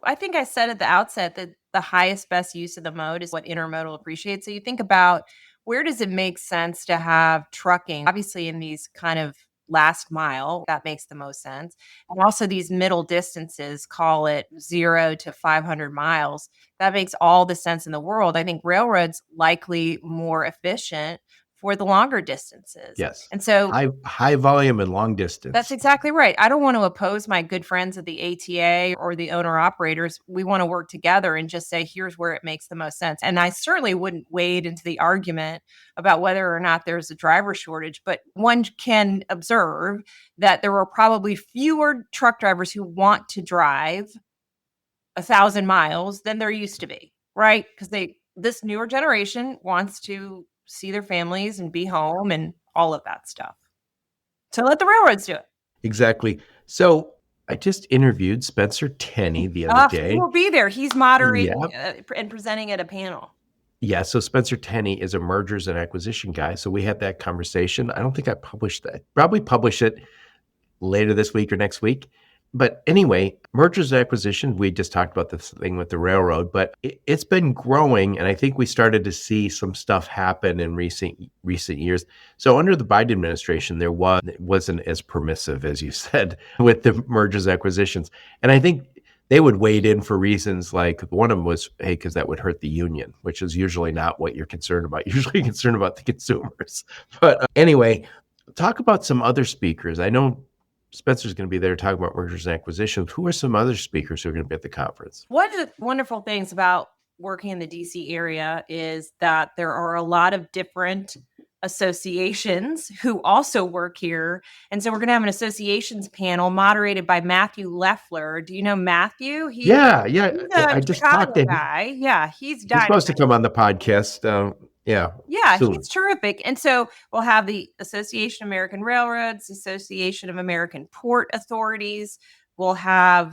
I think I said at the outset that the highest, best use of the mode is what Intermodal appreciates. So you think about, where does it make sense to have trucking? Obviously, in these kind of last mile, that makes the most sense. And also these middle distances, call it 0 to 500 miles. That makes all the sense in the world. I think railroads likely more efficient for the longer distances. Yes. And so high volume and long distance. That's exactly right. I don't want to oppose my good friends at the ATA or the owner operators. We want to work together and just say, here's where it makes the most sense. And I certainly wouldn't wade into the argument about whether or not there's a driver shortage, but one can observe that there are probably fewer truck drivers who want to drive 1,000 miles than there used to be, right? Because this newer generation wants to see their families and be home and all of that stuff. So let the railroads do it. Exactly. So I just interviewed Spencer Tenney the other day. He will be there. He's moderating and presenting at a panel. Yeah. So Spencer Tenney is a mergers and acquisition guy. So we had that conversation. I don't think I published that. Probably publish it. later this week or next week. But anyway, mergers and acquisitions, we just talked about this thing with the railroad, but it's been growing. And I think we started to see some stuff happen in recent years. So under the Biden administration, it wasn't as permissive, as you said, with the mergers and acquisitions. And I think they would wade in for reasons like one of them was, hey, because that would hurt the union, which is usually not what you're concerned about. Usually concerned about the consumers. But anyway, talk about some other speakers. I know Spencer's going to be there to talk about mergers and acquisitions. Who are some other speakers who are going to be at the conference? One of the wonderful things about working in the DC area is that there are a lot of different associations who also work here. And so we're going to have an associations panel moderated by Matthew Leffler. Do you know Matthew? He's Yeah. a I just talked Chicago to him. guy. Yeah, he's He's supposed to dynamite. come on the podcast. Yeah, Soon. he's terrific. And so we'll have the Association of American Railroads, Association of American Port Authorities. We'll have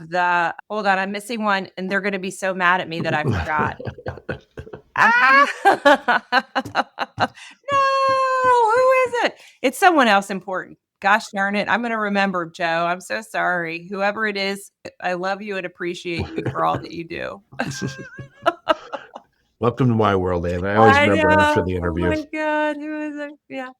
hold on, I'm missing one, and they're going to be so mad at me that I forgot. No, who is it? It's someone else important. Gosh darn it. I'm going to remember, Joe. I'm so sorry. Whoever it is, I love you and appreciate you for all that you do. Welcome to my world, Anne. I always remember after the interview. Oh my God. Who is it? Yeah.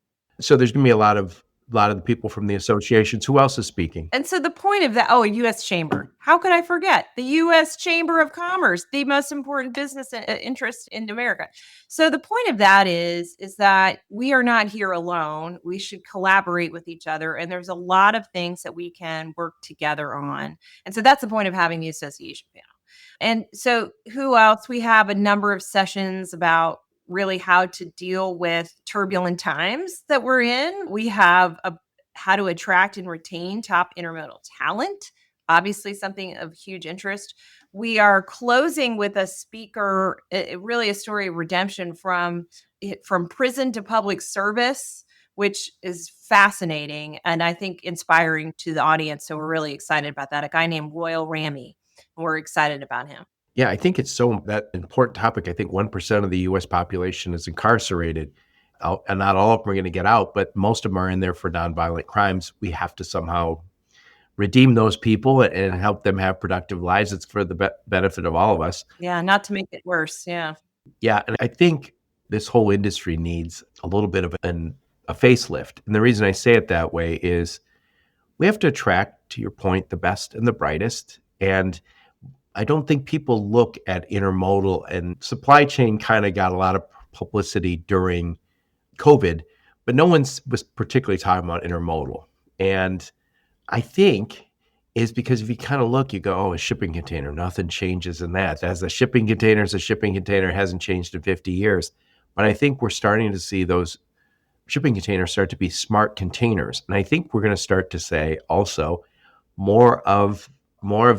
So there's going to be a lot of the people from the associations. Who else is speaking? And so the point of that, U.S. Chamber. How could I forget? The U.S. Chamber of Commerce, the most important business interest in America. So the point of that is that we are not here alone. We should collaborate with each other. And there's a lot of things that we can work together on. And so that's the point of having the association panel. And so who else? We have a number of sessions about really how to deal with turbulent times that we're in. We have how to attract and retain top intermodal talent, obviously something of huge interest. We are closing with a speaker, really a story of redemption from prison to public service, which is fascinating and I think inspiring to the audience. So we're really excited about that. A guy named Royal Ramey. We're excited about him. Yeah, I think it's that important topic. I think 1% of the U.S. population is incarcerated, and not all of them are going to get out, but most of them are in there for nonviolent crimes. We have to somehow redeem those people and help them have productive lives. It's for the benefit of all of us. Yeah, not to make it worse. Yeah. Yeah, and I think this whole industry needs a little bit of a facelift. And the reason I say it that way is we have to attract, to your point, the best and the brightest. And I don't think people look at intermodal, and supply chain kind of got a lot of publicity during COVID, but no one was particularly talking about intermodal. And I think is because if you kind of look, you go, oh, a shipping container, nothing changes in that. As a shipping container is a shipping container, hasn't changed in 50 years. But I think we're starting to see those shipping containers start to be smart containers. And I think we're going to start to say also more of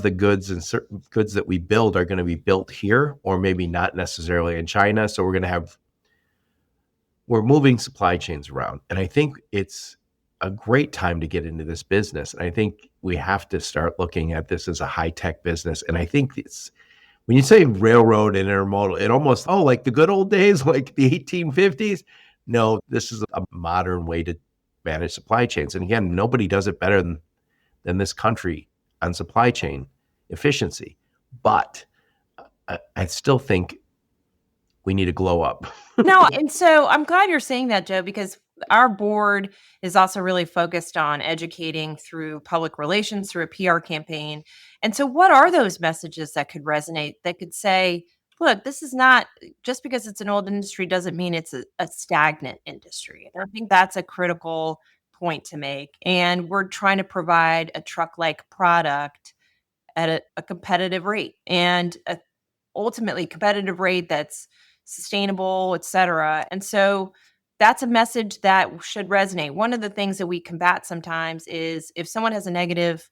the goods and certain goods that we build are going to be built here, or maybe not necessarily in China. So we're moving supply chains around. And I think it's a great time to get into this business. And I think we have to start looking at this as a high-tech business. And I think when you say railroad and intermodal, it almost, like the good old days, like the 1850s. No, this is a modern way to manage supply chains. And again, nobody does it better than this country on supply chain efficiency. But I still think we need to glow up. No, and so I'm glad you're saying that, Joe, because our board is also really focused on educating through public relations, through a PR campaign. And so what are those messages that could resonate, that could say, look, this is not, just because it's an old industry doesn't mean it's a stagnant industry. And I think that's a critical point to make. And we're trying to provide a truck-like product at a competitive rate, and ultimately competitive rate that's sustainable, et cetera. And so that's a message that should resonate. One of the things that we combat sometimes is if someone has a negative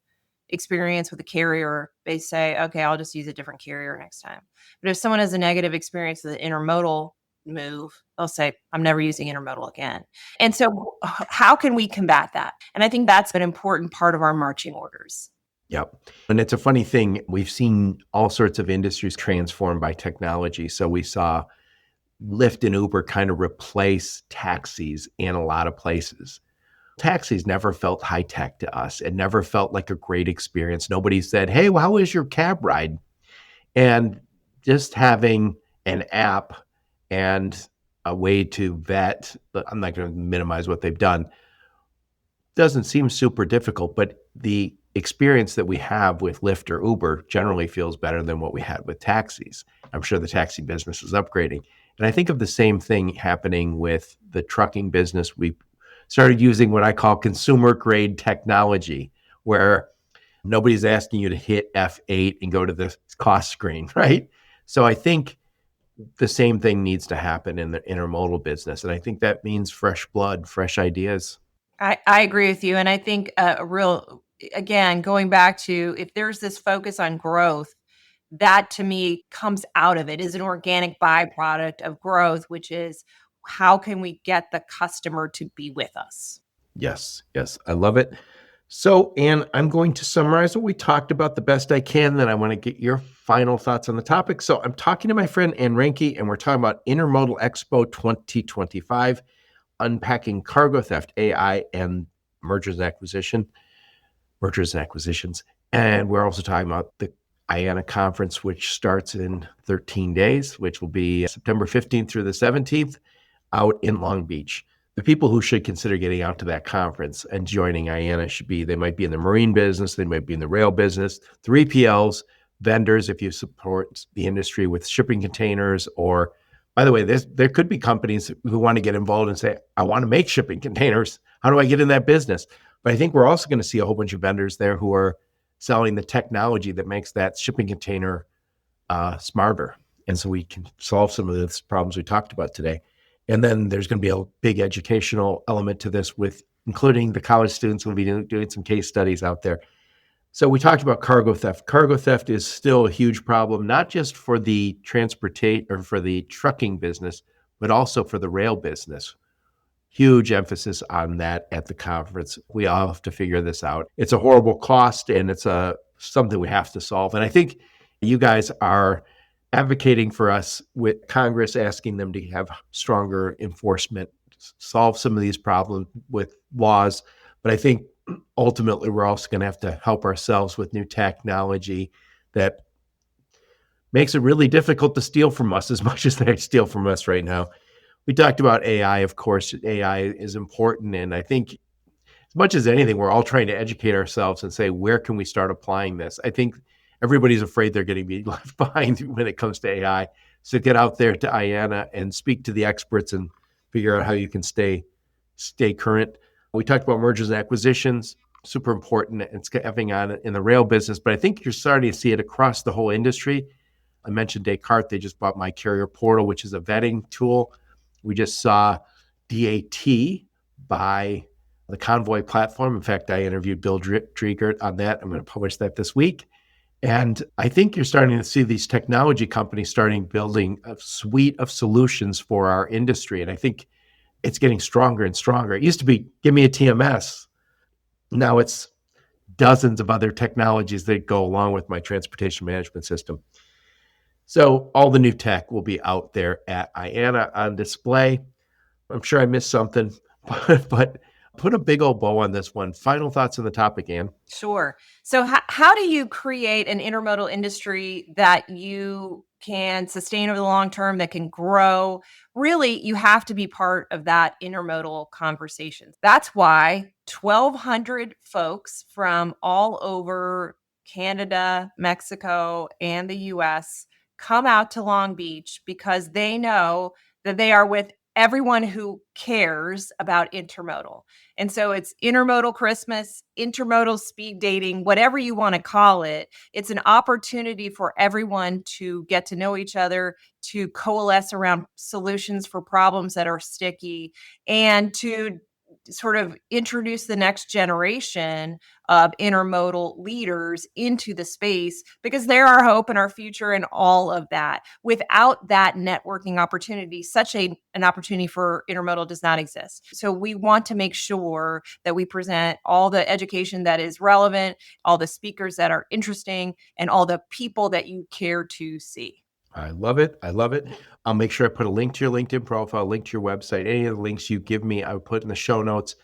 experience with a carrier, they say, okay, I'll just use a different carrier next time. But if someone has a negative experience with an intermodal move, they'll say, I'm never using intermodal again. And so how can we combat that? And I think that's an important part of our marching orders. Yep. And it's a funny thing. We've seen all sorts of industries transformed by technology. So we saw Lyft and Uber kind of replace taxis in a lot of places. Taxis never felt high tech to us. It never felt like a great experience. Nobody said, "Hey, well, how was your cab ride?" And just having an app and a way to vet, I'm not going to minimize what they've done, doesn't seem super difficult, but the experience that we have with Lyft or Uber generally feels better than what we had with taxis. I'm sure the taxi business is upgrading. And I think of the same thing happening with the trucking business. We started using what I call consumer grade technology, where nobody's asking you to hit F8 and go to the cost screen, right? So I think the same thing needs to happen in the intermodal business. And I think that means fresh blood, fresh ideas. I agree with you. And I think again, going back to if there's this focus on growth, that to me comes out of it is an organic byproduct of growth, which is how can we get the customer to be with us? Yes, yes, I love it. So, Anne, I'm going to summarize what we talked about the best I can. Then I want to get your final thoughts on the topic. So, I'm talking to my friend Anne Reinke, and we're talking about Intermodal Expo 2025, Unpacking Cargo Theft, AI, and mergers and acquisition, mergers and acquisitions. And we're also talking about the IANA conference, which starts in 13 days, which will be September 15th through the 17th out in Long Beach. The people who should consider getting out to that conference and joining IANA should be, they might be in the marine business, they might be in the rail business, 3PLs, vendors, if you support the industry with shipping containers, or by the way, there could be companies who want to get involved and say, I want to make shipping containers. How do I get in that business? But I think we're also going to see a whole bunch of vendors there who are selling the technology that makes that shipping container smarter. And so we can solve some of the problems we talked about today. And then there's going to be a big educational element to this, with including the college students who will be doing some case studies out there. So we talked about cargo theft. Cargo theft is still a huge problem, not just for the transportate or for the trucking business, but also for the rail business. Huge emphasis on that at the conference. We all have to figure this out. It's a horrible cost, and it's something we have to solve. And I think you guys are advocating for us with Congress, asking them to have stronger enforcement, solve some of these problems with laws. But I think ultimately we're also going to have to help ourselves with new technology that makes it really difficult to steal from us as much as they steal from us right now. We talked about AI, of course. AI is important. And I think as much as anything, we're all trying to educate ourselves and say, where can we start applying this? I think everybody's afraid they're going to be left behind when it comes to AI. So get out there to IANA and speak to the experts and figure out how you can stay current. We talked about mergers and acquisitions, super important. It's having on in the rail business, but I think you're starting to see it across the whole industry. I mentioned Descartes. They just bought My Carrier Portal, which is a vetting tool. We just saw DAT buy the Convoy platform. In fact, I interviewed Bill Driegert on that. I'm going to publish that this week. And I think you're starting to see these technology companies starting building a suite of solutions for our industry. And I think it's getting stronger and stronger. It used to be, give me a TMS. Now it's dozens of other technologies that go along with my transportation management system. So all the new tech will be out there at IANA on display. I'm sure I missed something, but put a big old bow on this one. Final thoughts on the topic, Anne? Sure. So, how do you create an intermodal industry that you can sustain over the long term, that can grow? Really, you have to be part of that intermodal conversation. That's why 1,200 folks from all over Canada, Mexico, and the US come out to Long Beach, because they know that they are with everyone who cares about intermodal. And so it's intermodal Christmas, intermodal speed dating, whatever you want to call it. It's an opportunity for everyone to get to know each other, to coalesce around solutions for problems that are sticky, and to sort of introduce the next generation of intermodal leaders into the space, because they're our hope and our future and all of that. Without that networking opportunity, such an opportunity for intermodal does not exist. So we want to make sure that we present all the education that is relevant, all the speakers that are interesting, and all the people that you care to see. I love it. I love it. I'll make sure I put a link to your LinkedIn profile, link to your website. Any of the links you give me, I will put in the show notes.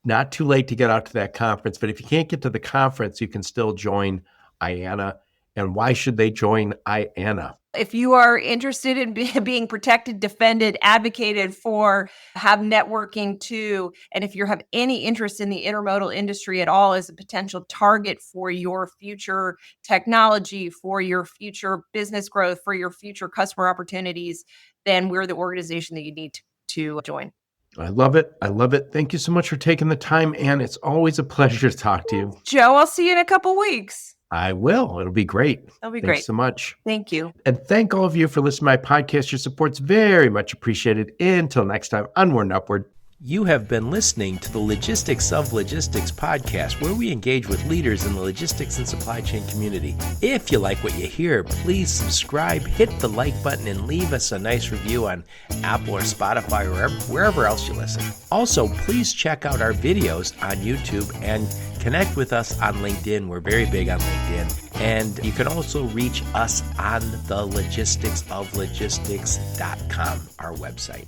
not too late to get out to that conference. But if you can't get to the conference, you can still join IANA. And why should they join IANA? If you are interested in being protected, defended, advocated for, have networking too, and if you have any interest in the intermodal industry at all as a potential target for your future technology, for your future business growth, for your future customer opportunities, then we're the organization that you need to join. I love it. I love it. Thank you so much for taking the time, Anne. It's always a pleasure to talk to you. Joe, I'll see you in a couple weeks. I will. It'll be great. That'll be Thanks great. so much. Thank you. And thank all of you for listening to my podcast. Your support's very much appreciated. Until next time, onward and upward. You have been listening to the Logistics of Logistics podcast, where we engage with leaders in the logistics and supply chain community. If you like what you hear, please subscribe, hit the like button, and leave us a nice review on Apple or Spotify or wherever else you listen. Also, please check out our videos on YouTube and connect with us on LinkedIn. We're very big on LinkedIn. And you can also reach us on the logisticsoflogistics.com, our website.